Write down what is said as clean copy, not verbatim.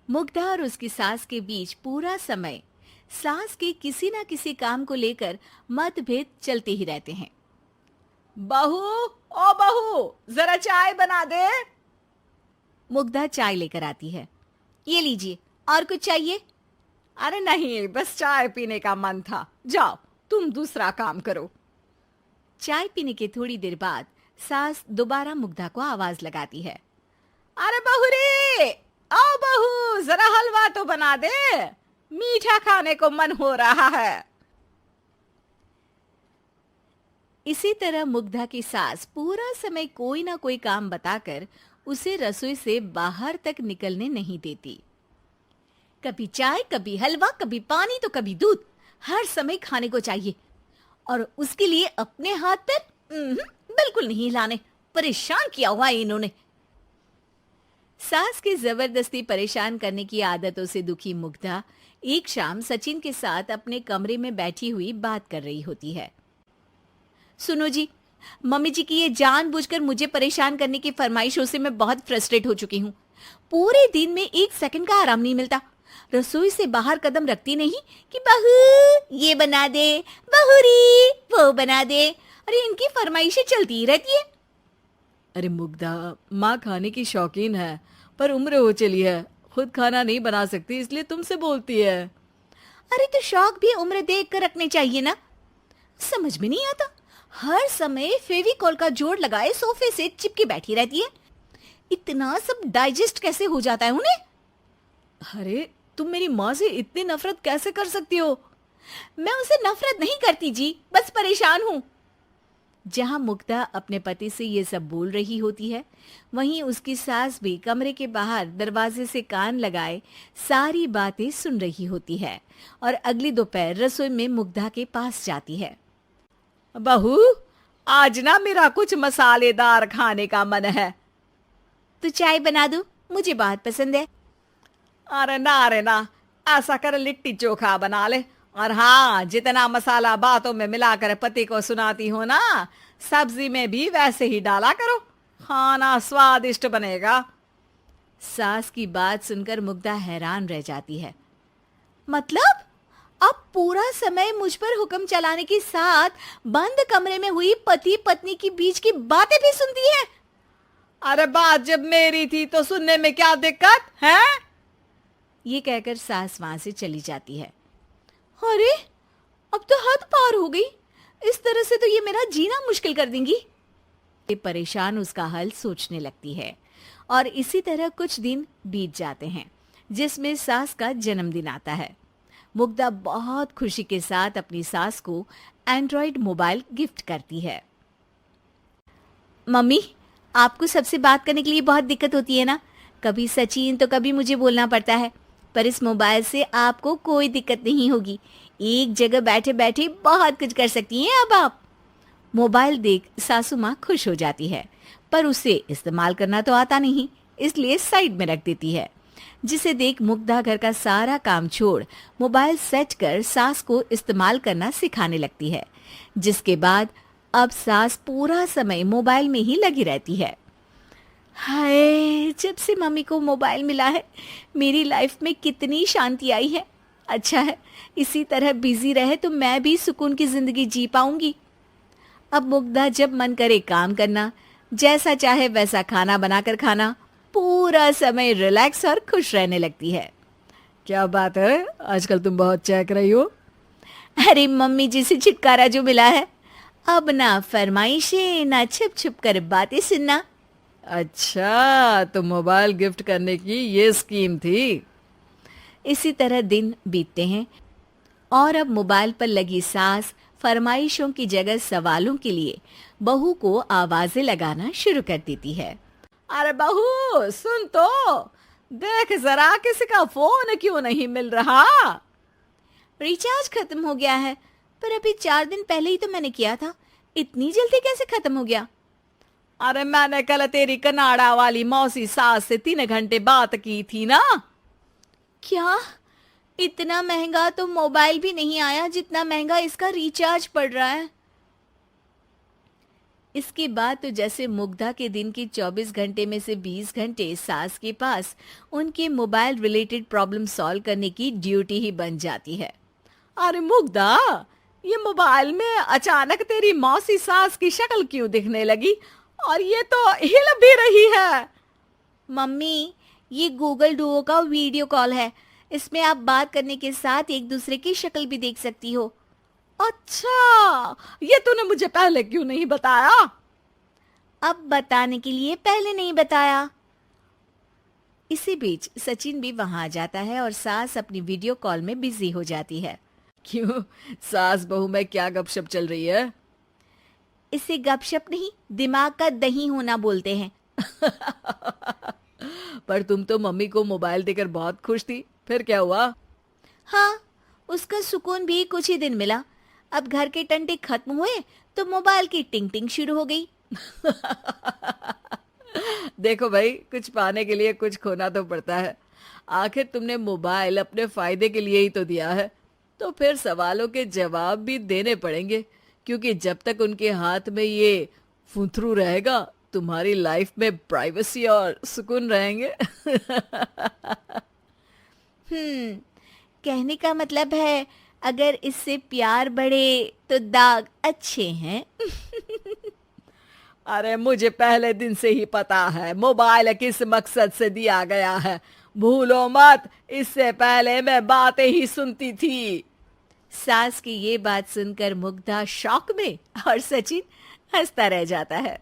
मुग्धा और उसकी सास के बीच पूरा समय सास के किसी ना किसी काम को लेकर मतभेद चलते ही रहते हैं। बहू, ओ बहू, जरा चाय बना दे। मुग्धा चाय लेकर आती है। ये लीजिए, और कुछ चाहिए? अरे नहीं, बस चाय पीने का मन था। जाओ, तुम दूसरा काम करो। चाय पीने के थोड़ी देर बाद सास दोबारा मुग्धा को आवाज लगाती है। अरे बहू रे, आओ बहू, जरा हलवा तो बना दे, मीठा खाने को मन हो रहा है। इसी तरह मुग्धा की सास पूरा समय कोई ना कोई काम बताकर उसे रसोई से बाहर तक निकलने नहीं देती। कभी चाय, कभी हलवा, कभी पानी तो कभी दूध, हर समय खाने को चाहिए और उसके लिए अपने हाथ पैर बिल्कुल नहीं हिलाने। परेशान किया हुआ है इन्होंने। सास की जबरदस्ती परेशान करने की आदतों से दुखी मुग्धा एक शाम सचिन के साथ अपने कमरे में बैठी हुई बात कर रही होती है। सुनो जी, मम्मी जी की ये जानबूझकर मुझे परेशान करने की फरमाइशों से मैं बहुत फ्रस्ट्रेट हो चुकी हूँ। पूरे दिन में एक सेकंड का आराम नहीं मिलता। रसोई से बाहर कदम रखती नहीं कि बहू ये बना दे, बहू री वो बना दे। अरे इनकी फरमाइशें चलती ही रहती है। अरे मुग्धा, माँ खाने की शौकीन है, पर उम्र हो चली है, खुद खाना नहीं बना सकती, इसलिए तुमसे बोलती है। अरे तो शौक भी उम्र देख कर रखने चाहिए ना। समझ में नहीं आता, हर समय फेविकॉल का जोड़ लगाए सोफे से चिपके बैठी रहती है। इतना सब डाइजेस्ट कैसे हो जाता है उन्हें? अरे तुम मेरी माँ से इतनी नफरत कैसे कर सकती हो? मैं उनसे नफरत नहीं करती जी, बस परेशान हूँ। जहां मुग्धा अपने पति से ये सब बोल रही होती है, वहीं उसकी सास भी कमरे के बाहर दरवाजे से कान लगाए सारी बातें सुन रही होती है और अगली दोपहर रसोई में मुग्धा के पास जाती है। बहू, आज ना मेरा कुछ मसालेदार खाने का मन है। तो चाय बना दूं? मुझे बहुत पसंद है। अरे ना, ऐसा कर लिट्टी चोखा बना ले। और हाँ, जितना मसाला बातों में मिलाकर पति को सुनाती हो ना, सब्जी में भी वैसे ही डाला करो, खाना स्वादिष्ट बनेगा। सास की बात सुनकर मुग्धा हैरान रह जाती है। मतलब अब पूरा समय मुझ पर हुक्म चलाने के साथ बंद कमरे में हुई पति पत्नी की बीच की बातें भी सुनती है? अरे बात जब मेरी थी तो सुनने में क्या दिक्कत है? ये कहकर सास वहां से चली जाती है। अरे अब तो हद पार हो गई। इस तरह से तो ये मेरा जीना मुश्किल कर देंगी। ये परेशान उसका हल सोचने लगती है और इसी तरह कुछ दिन बीत जाते हैं, जिसमें सास का जन्मदिन आता है। मुग्धा बहुत खुशी के साथ अपनी सास को एंड्रॉइड मोबाइल गिफ्ट करती है। मम्मी, आपको सबसे बात करने के लिए बहुत दिक्कत होती है ना? कभी सचिन तो कभी मुझे बोलना पड़ता है, पर इस मोबाइल से आपको कोई दिक्कत नहीं होगी। एक जगह बैठे बैठे बहुत कुछ कर सकती हैं अब आप। मोबाइल देख सासू माँ खुश हो जाती है, पर उसे इस्तेमाल करना तो आता नहीं, इसलिए साइड में रख देती है। जिसे देख मुग्धा घर का सारा काम छोड़ मोबाइल सेट कर सास को इस्तेमाल करना सिखाने लगती है, जिसके बाद अब सास पूरा समय मोबाइल में ही लगी रहती है। हाय, जब से मम्मी को मोबाइल मिला है मेरी लाइफ में कितनी शांति आई है। अच्छा है, इसी तरह बिजी रहे तो मैं भी सुकून की जिंदगी जी पाऊंगी। अब मुग्धा जब मन करे काम करना, जैसा चाहे वैसा खाना बनाकर खाना, पूरा समय रिलैक्स और खुश रहने लगती है। क्या बात है, आजकल तुम बहुत चहक रही हो। अरे मम्मी जी से छुटकारा जो मिला है, अब ना फरमाइशें ना छुप छुप कर बातें सुनना। अच्छा, तो मोबाइल गिफ्ट करने की ये स्कीम थी। इसी तरह दिन बीतते हैं और अब मोबाइल पर लगी सास फरमाइशों की जगह सवालों के लिए बहू को आवाजें लगाना शुरू कर देती है। अरे बहू सुन तो, देख जरा किसी का फोन क्यों नहीं मिल रहा? रिचार्ज खत्म हो गया है, पर अभी 4 दिन पहले ही तो मैंने किया था। इतनी जल्दी कैसे खत्म हो गया? अरे मैंने कल तेरी कनाडा वाली मौसी सास से 3 घंटे बात की थी ना। क्या? इतना महंगा तो मोबाइल भी नहीं आया जितना महंगा इसका रिचार्ज पड़ रहा है। इसके बाद तो जैसे मुग्धा के दिन के 24 घंटे में से 20 घंटे सास के पास उनके मोबाइल रिलेटेड प्रॉब्लम सॉल्व करने की ड्यूटी ही बन जाती है। अरे मुग्धा, ये मोबाइल में अचानक तेरी मौसी सास की शक्ल क्यों दिखने लगी? और ये तो हिल भी रही है। मम्मी, ये गूगल डुओ का वीडियो कॉल है। इसमें आप बात करने के साथ एक दूसरे की शक्ल भी देख सकती हो। अच्छा, ये तूने मुझे पहले क्यों नहीं बताया? अब बताने के लिए पहले नहीं बताया। इसी बीच सचिन भी वहां आ जाता है और सास अपनी वीडियो कॉल में बिजी हो जाती है। क्यों, सास बहू में क्या गपशप चल रही है? इसे गपशप नहीं, दिमाग का दही होना बोलते हैं। पर तुम तो मम्मी को मोबाइल देकर बहुत खुश थी, फिर क्या हुआ? हाँ, उसका सुकून भी कुछ ही दिन मिला। अब घर के टंटे खत्म हुए तो मोबाइल की टिंग टिंग शुरू हो गई। देखो भाई, कुछ पाने के लिए कुछ खोना तो पड़ता है। आखिर तुमने मोबाइल अपने फायदे के लिए ही तो दिया है, तो फिर सवालों के जवाब भी देने पड़ेंगे, क्योंकि जब तक उनके हाथ में ये फुंथरू रहेगा, तुम्हारी लाइफ में प्राइवेसी और सुकून रहेंगे। कहने का मतलब है अगर इससे प्यार बढ़े तो दाग अच्छे हैं। अरे मुझे पहले दिन से ही पता है मोबाइल किस मकसद से दिया गया है। भूलो मत, इससे पहले मैं बातें ही सुनती थी। सास की ये बात सुनकर मुग्धा शॉक में और सचिन हंसता रह जाता है।